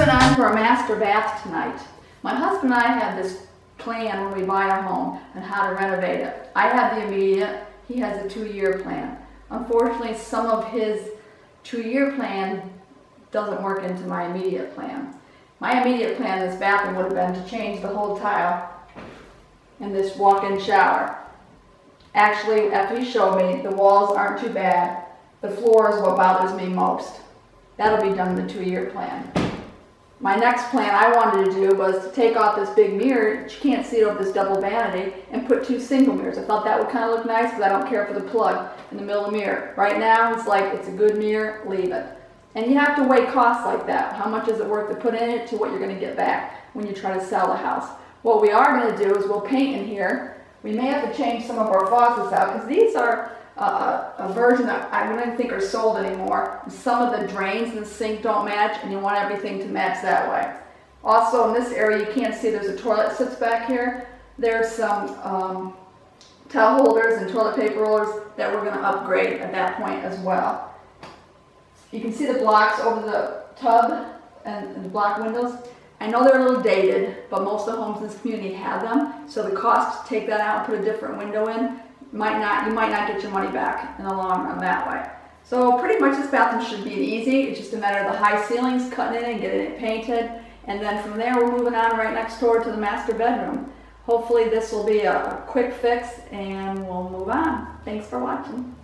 moving on to our master bath tonight. My husband and I had this plan when we buy a home and how to renovate it. I have the immediate, he has a 2-year plan. Unfortunately, some of his 2-year plan doesn't work into my immediate plan. My immediate plan in this bathroom would have been to change the whole tile in this walk-in shower. Actually, after he showed me, the walls aren't too bad. The floor is what bothers me most. That'll be done in the 2-year plan. My next plan I wanted to do was to take off this big mirror, you can't see it over this double vanity, and put 2 single mirrors. I thought that would kind of look nice because I don't care for the plug in the middle of the mirror. Right now, it's like, it's a good mirror, leave it. And you have to weigh costs like that. How much is it worth to put in it to what you're going to get back when you try to sell the house. What we are going to do is we'll paint in here. We may have to change some of our faucets out because these are a version that I don't even think are sold anymore. Some of the drains in the sink don't match, and you want everything to match that way. Also, in this area, you can't see there's a toilet sits back here. There's some towel holders and toilet paper rollers that we're going to upgrade at that point as well. You can see the blocks over the tub and the block windows. I know they're a little dated, but most of the homes in this community have them, so the cost to take that out and put a different window in, you might not get your money back in the long run that way. So pretty much this bathroom should be easy. It's just a matter of the high ceilings, cutting it and getting it painted, and then from there we're moving on right next door to the master bedroom. Hopefully this will be a quick fix and we'll move on. Thanks for watching.